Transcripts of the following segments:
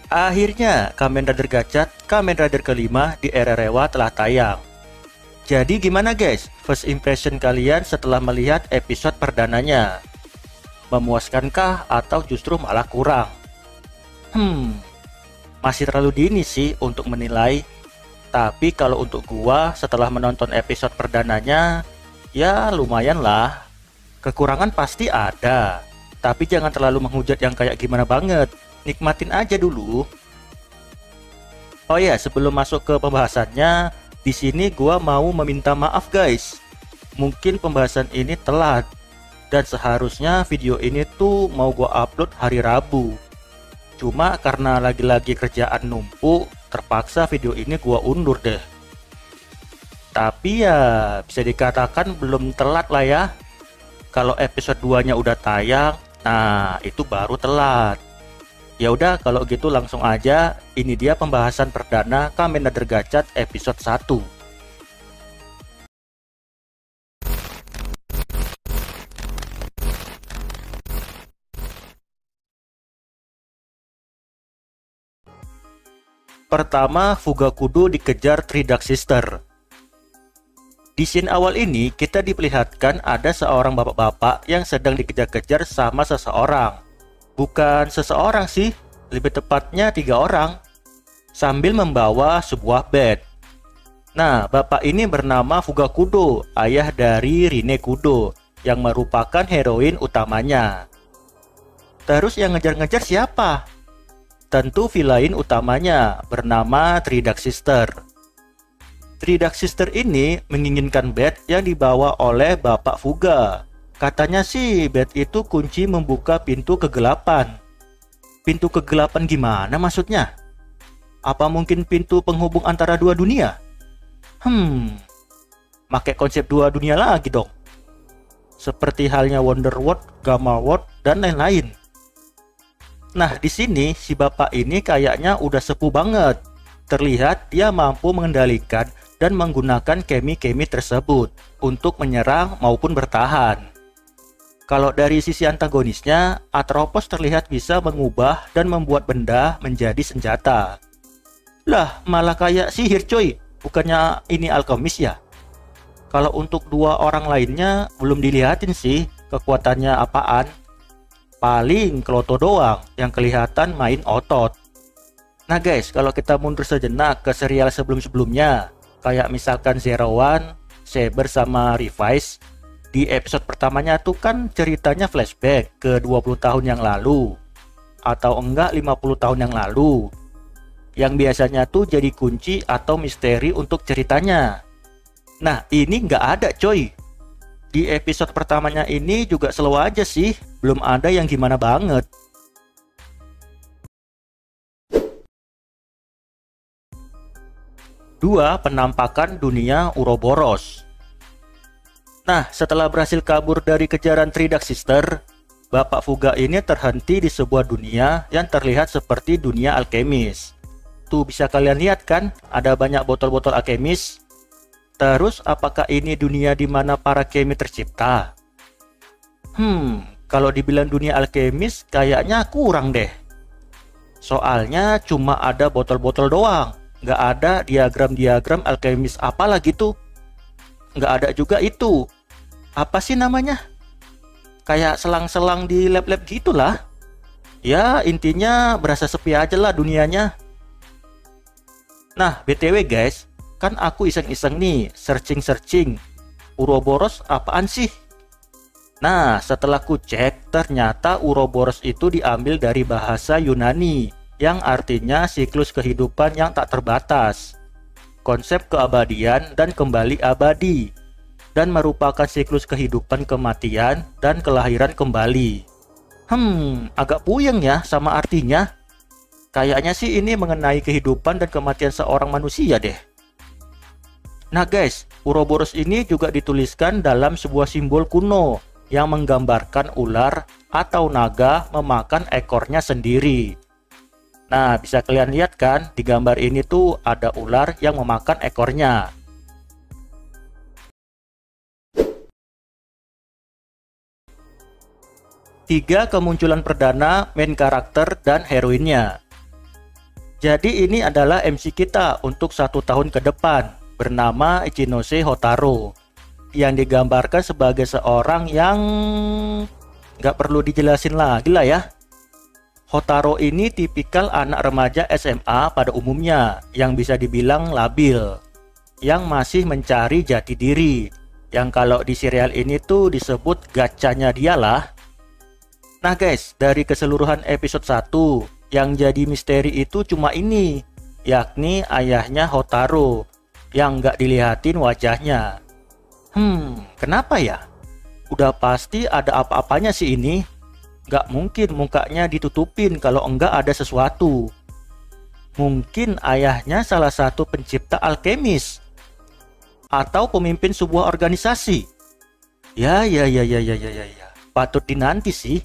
Akhirnya, Kamen Rider Gachat, Kamen Rider kelima di era Rewa telah tayang. Jadi gimana guys, first impression kalian setelah melihat episode perdananya? Memuaskankah atau justru malah kurang? Masih terlalu dini sih untuk menilai. Tapi kalau untuk gua setelah menonton episode perdananya, ya lumayan lah. Kekurangan pasti ada, tapi jangan terlalu menghujat yang kayak gimana banget. Nikmatin aja dulu. Oh ya, sebelum masuk ke pembahasannya, di sini gua mau meminta maaf guys. Mungkin pembahasan ini telat dan seharusnya video ini tuh mau gua upload hari Rabu. Cuma karena lagi-lagi kerjaan numpuk, terpaksa video ini gua undur deh. Tapi ya bisa dikatakan belum telat lah ya. Kalau episode 2-nya udah tayang, nah itu baru telat. Ya udah kalau gitu langsung aja, ini dia pembahasan perdana Kamen Rider Gachat episode 1. Pertama, Fugakudo dikejar Three Dark Sister. Di scene awal ini kita diperlihatkan ada seorang bapak-bapak yang sedang dikejar-kejar sama seseorang. Bukan seseorang sih, lebih tepatnya 3 orang, sambil membawa sebuah bed. Nah, bapak ini bernama Fugakudo, ayah dari Rine Kudo, yang merupakan heroin utamanya. Terus yang ngejar-ngejar siapa? Tentu villain utamanya, bernama Three Dark Sister. Three Dark Sister ini menginginkan bed yang dibawa oleh Bapak Fuga. Katanya sih bed itu kunci membuka pintu kegelapan. Pintu kegelapan gimana maksudnya? Apa mungkin pintu penghubung antara dua dunia? Pakai konsep dua dunia lagi dong. Seperti halnya Wonder World, Gamma World, dan lain-lain. Nah, di sini si bapak ini kayaknya udah sepuh banget. Terlihat dia mampu mengendalikan dan menggunakan kemi-kemi tersebut untuk menyerang maupun bertahan. Kalau dari sisi antagonisnya, Atropos terlihat bisa mengubah dan membuat benda menjadi senjata. Lah, malah kayak sihir coy, bukannya ini alkemis ya? Kalau untuk 2 orang lainnya, belum dilihatin sih kekuatannya apaan. Paling Kloto doang yang kelihatan main otot. Nah guys, kalau kita mundur sejenak ke serial sebelum-sebelumnya, kayak misalkan Zero One, Saber sama Revise, di episode pertamanya tuh kan ceritanya flashback ke 20 tahun yang lalu atau enggak 50 tahun yang lalu, yang biasanya tuh jadi kunci atau misteri untuk ceritanya. Nah ini nggak ada coy. Di episode pertamanya ini juga slow aja sih, belum ada yang gimana banget. Dua, penampakan dunia Uroboros. Nah, setelah berhasil kabur dari kejaran Three Dark Sister, Bapak Fuga ini terhenti di sebuah dunia yang terlihat seperti dunia alkemis. Tuh bisa kalian lihat kan, ada banyak botol-botol alkemis. Terus apakah ini dunia di mana para kemi tercipta? Kalau dibilang dunia alkemis kayaknya kurang deh. Soalnya cuma ada botol-botol doang, nggak ada diagram-diagram alkemis apalah gitu. Nggak ada juga itu. Apa sih namanya? Kayak selang-selang di lab-lab gitulah. Ya intinya berasa sepi aja lah dunianya. Nah BTW guys, kan aku iseng-iseng nih searching Uroboros apaan sih? Nah setelah ku cek, ternyata Uroboros itu diambil dari bahasa Yunani yang artinya siklus kehidupan yang tak terbatas, konsep keabadian dan kembali abadi, dan merupakan siklus kehidupan kematian dan kelahiran kembali. Agak puyeng ya sama artinya. Kayaknya sih ini mengenai kehidupan dan kematian seorang manusia deh. Nah guys, Uroboros ini juga dituliskan dalam sebuah simbol kuno yang menggambarkan ular atau naga memakan ekornya sendiri. Nah bisa kalian lihat kan, di gambar ini tuh ada ular yang memakan ekornya. Tiga, kemunculan perdana main karakter dan heroinnya. Jadi ini adalah MC kita untuk 1 tahun ke depan, bernama Ichinose Hotaro, yang digambarkan sebagai seorang yang nggak perlu dijelasin lagi lah ya. Hotaro ini tipikal anak remaja SMA pada umumnya, yang bisa dibilang labil, yang masih mencari jati diri, yang kalau di serial ini tuh disebut gacanya dia lah. Nah guys, dari keseluruhan episode 1, yang jadi misteri itu cuma ini, yakni ayahnya Hotaro, yang nggak dilihatin wajahnya. Kenapa ya? Udah pasti ada apa-apanya sih ini. Nggak mungkin mukanya ditutupin kalau enggak ada sesuatu. Mungkin ayahnya salah satu pencipta alkemis, atau pemimpin sebuah organisasi. Ya. Patut dinanti sih.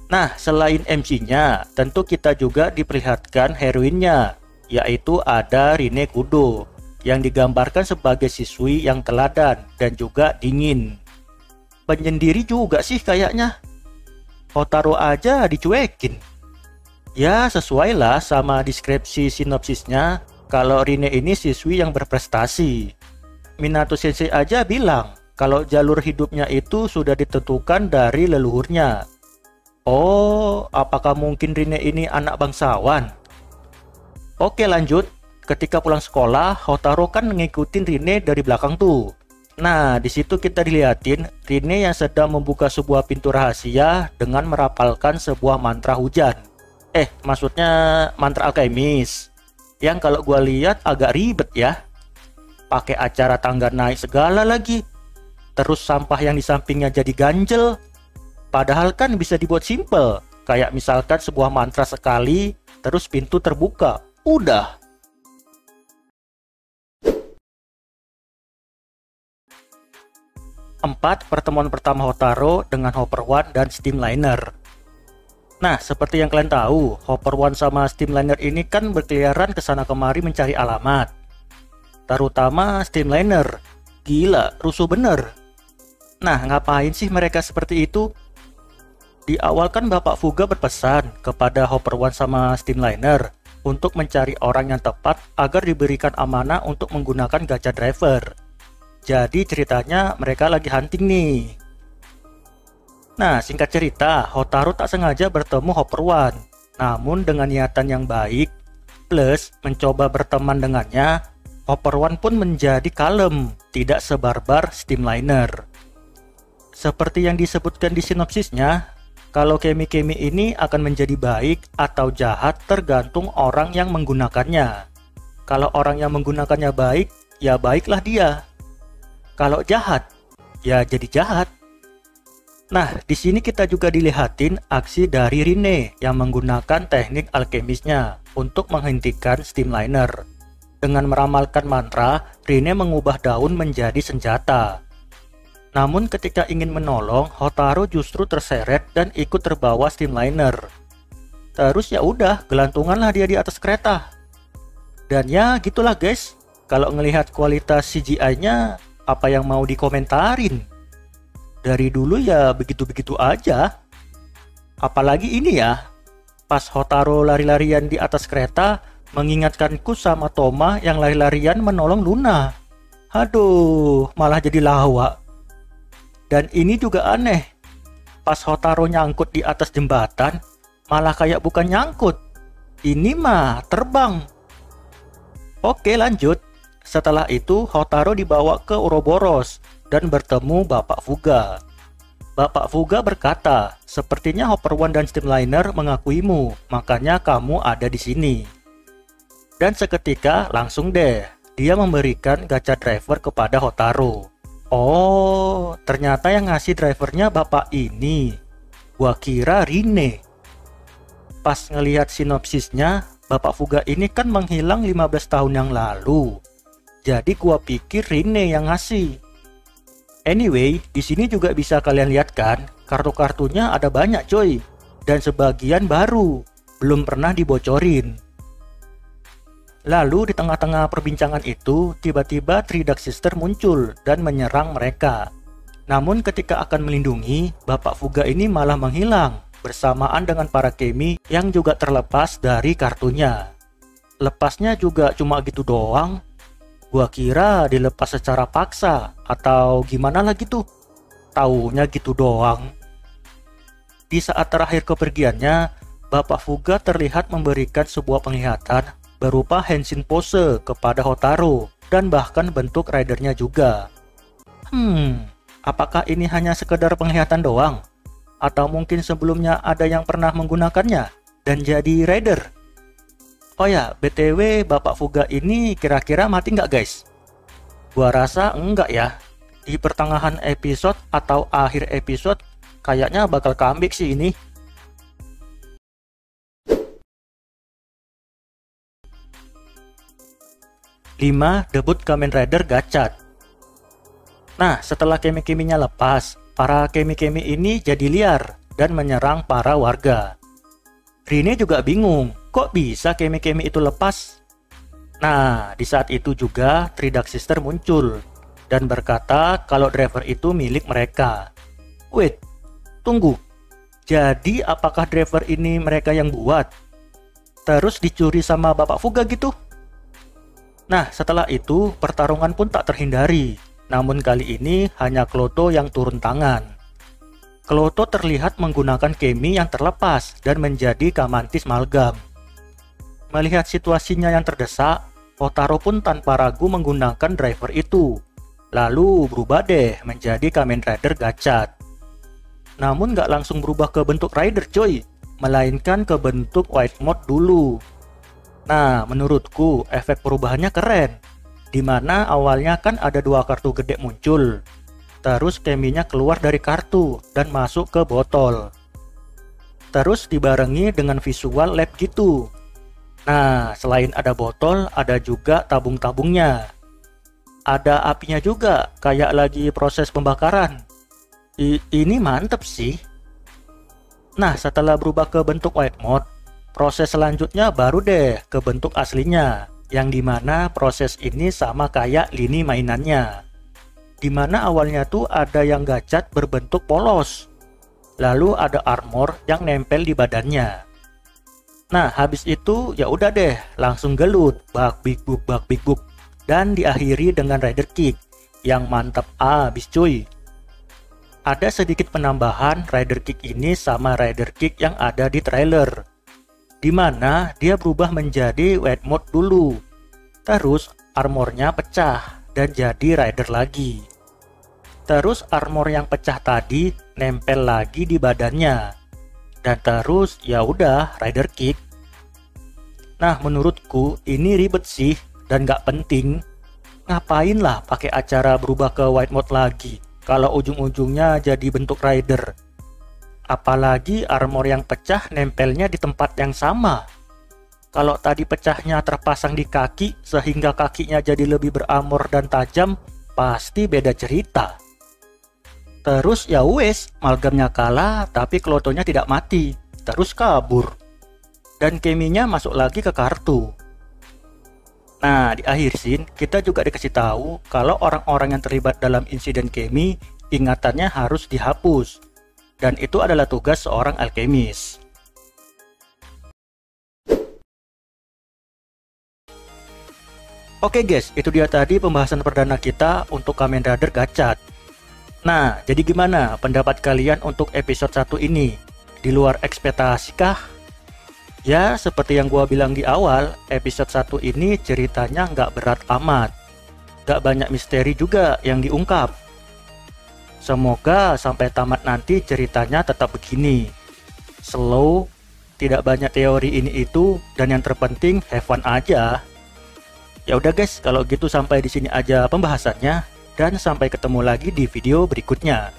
Nah, selain MC-nya, tentu kita juga diperlihatkan heroinnya, yaitu ada Rine Kudo, yang digambarkan sebagai siswi yang teladan dan juga dingin. Penyendiri juga sih kayaknya. Hotaro aja dicuekin. Ya, sesuai lah sama deskripsi sinopsisnya, kalau Rine ini siswi yang berprestasi. Minato Sensei aja bilang kalau jalur hidupnya itu sudah ditentukan dari leluhurnya. Oh, apakah mungkin Rine ini anak bangsawan? Oke, lanjut. Ketika pulang sekolah, Hotaro kan ngikutin Rine dari belakang tuh. Nah, di situ kita dilihatin Rine yang sedang membuka sebuah pintu rahasia dengan merapalkan sebuah mantra hujan. Maksudnya mantra alkemis. Yang kalau gua lihat agak ribet ya. Pakai acara tangga naik segala lagi. Terus sampah yang di sampingnya jadi ganjel. Padahal kan bisa dibuat simple, kayak misalkan sebuah mantra sekali, terus pintu terbuka, udah. Empat, pertemuan pertama Hotaro dengan Hopper One dan Steamliner. Nah, seperti yang kalian tahu, Hopper One sama Steamliner ini kan berkeliaran kesana kemari mencari alamat. Terutama Steamliner, gila, rusuh bener. Nah, ngapain sih mereka seperti itu? Di awal kan Bapak Fuga berpesan kepada Hopper One sama Steamliner untuk mencari orang yang tepat agar diberikan amanah untuk menggunakan gacha driver. Jadi ceritanya mereka lagi hunting nih. Nah, singkat cerita, Hotaro tak sengaja bertemu Hopper One. Namun dengan niatan yang baik, plus mencoba berteman dengannya, Hopper One pun menjadi kalem, tidak sebarbar Steamliner. Seperti yang disebutkan di sinopsisnya, kalau kemi-kemi ini akan menjadi baik atau jahat tergantung orang yang menggunakannya. Kalau orang yang menggunakannya baik, ya baiklah dia. Kalau jahat, ya jadi jahat. Nah, di sini kita juga dilihatin aksi dari Rine yang menggunakan teknik alkemisnya untuk menghentikan Steamliner. Dengan meramalkan mantra, Rine mengubah daun menjadi senjata. Namun ketika ingin menolong, Hotaro justru terseret dan ikut terbawa Steamliner. Terus ya udah, gelantunganlah dia di atas kereta. Dan ya gitulah guys, kalau ngelihat kualitas CGI-nya, apa yang mau dikomentarin? Dari dulu ya begitu-begitu aja. Apalagi ini ya, pas Hotaro lari-larian di atas kereta, mengingatkanku sama Toma yang lari-larian menolong Luna. Aduh, malah jadi lawak. Dan ini juga aneh, pas Hotaro nyangkut di atas jembatan, malah kayak bukan nyangkut. Ini mah terbang. Oke, lanjut. Setelah itu, Hotaro dibawa ke Ouroboros dan bertemu Bapak Fuga. Bapak Fuga berkata, sepertinya Hopper One dan Steamliner mengakuimu, makanya kamu ada di sini. Dan seketika langsung deh, dia memberikan gacha driver kepada Hotaro. Oh, ternyata yang ngasih drivernya bapak ini. Gua kira Rine. Pas ngelihat sinopsisnya, Bapak Fuga ini kan menghilang 15 tahun yang lalu. Jadi gua pikir Rine yang ngasih. Anyway, di sini juga bisa kalian lihat kan, kartu-kartunya ada banyak coy. Dan sebagian baru, belum pernah dibocorin. Lalu di tengah-tengah perbincangan itu, tiba-tiba Three Dark Sister muncul dan menyerang mereka. Namun ketika akan melindungi, Bapak Fuga ini malah menghilang bersamaan dengan para Kemi yang juga terlepas dari kartunya. Lepasnya juga cuma gitu doang. Gua kira dilepas secara paksa atau gimana lah gitu. Taunya gitu doang. Di saat terakhir kepergiannya, Bapak Fuga terlihat memberikan sebuah penglihatan berupa Henshin pose kepada Hotaru dan bahkan bentuk ridernya juga. Apakah ini hanya sekedar penglihatan doang? Atau mungkin sebelumnya ada yang pernah menggunakannya dan jadi rider? Oh ya, BTW Bapak Fuga ini kira-kira mati nggak guys? Gua rasa enggak ya. Di pertengahan episode atau akhir episode kayaknya bakal comeback sih ini. Lima, debut Kamen Rider Gachat. Nah, setelah Kemi-Keminya lepas, para Kemi-Kemi ini jadi liar dan menyerang para warga. Rini juga bingung, kok bisa Kemi-Kemi itu lepas? Nah, di saat itu juga Three Dark Sister muncul dan berkata kalau driver itu milik mereka. Wait, tunggu. Jadi apakah driver ini mereka yang buat? Terus dicuri sama Bapak Fuga gitu? Nah, setelah itu pertarungan pun tak terhindari. Namun kali ini hanya Kloto yang turun tangan. Kloto terlihat menggunakan Kemi yang terlepas dan menjadi Kamantis Malgam. Melihat situasinya yang terdesak, Hotaru pun tanpa ragu menggunakan driver itu. Lalu berubah deh menjadi Kamen Rider Gachat. Namun gak langsung berubah ke bentuk rider coy, melainkan ke bentuk white mode dulu. Nah, menurutku efek perubahannya keren. Dimana awalnya kan ada dua kartu gede muncul. Terus Keminya keluar dari kartu dan masuk ke botol. Terus dibarengi dengan visual lab gitu. Nah, selain ada botol, ada juga tabung-tabungnya. Ada apinya juga, kayak lagi proses pembakaran. Ini mantep sih. Nah, setelah berubah ke bentuk white mode, proses selanjutnya baru deh ke bentuk aslinya, yang dimana proses ini sama kayak lini mainannya. Dimana awalnya tuh ada yang Gachat berbentuk polos, lalu ada armor yang nempel di badannya. Nah, habis itu ya udah deh, langsung gelut, bak big book, dan diakhiri dengan rider kick, yang mantap abis cuy. Ada sedikit penambahan rider kick ini sama rider kick yang ada di trailer, dimana dia berubah menjadi white mode dulu. Terus armornya pecah dan jadi rider lagi. Terus armor yang pecah tadi nempel lagi di badannya. Dan terus ya udah rider kick. Nah, menurutku ini ribet sih dan gak penting. Ngapain lah pakai acara berubah ke white mode lagi kalau ujung-ujungnya jadi bentuk rider. Apalagi armor yang pecah nempelnya di tempat yang sama. Kalau tadi pecahnya terpasang di kaki sehingga kakinya jadi lebih berarmor dan tajam, pasti beda cerita. Terus ya wes, Malgamnya kalah tapi Klotonya tidak mati, terus kabur. Dan Keminya masuk lagi ke kartu. Nah, di akhir scene kita juga dikasih tahu kalau orang-orang yang terlibat dalam insiden Kemi ingatannya harus dihapus. Dan itu adalah tugas seorang alkemis. Oke guys, itu dia tadi pembahasan perdana kita untuk Kamen Rider Gachat. Nah, jadi gimana pendapat kalian untuk episode 1 ini? Di luar ekspektasi kah? Ya, seperti yang gua bilang di awal, episode 1 ini ceritanya nggak berat amat. Nggak banyak misteri juga yang diungkap. Semoga sampai tamat nanti ceritanya tetap begini. Slow, tidak banyak teori ini itu, dan yang terpenting have fun aja. Ya udah guys, kalau gitu sampai di sini aja pembahasannya, dan sampai ketemu lagi di video berikutnya.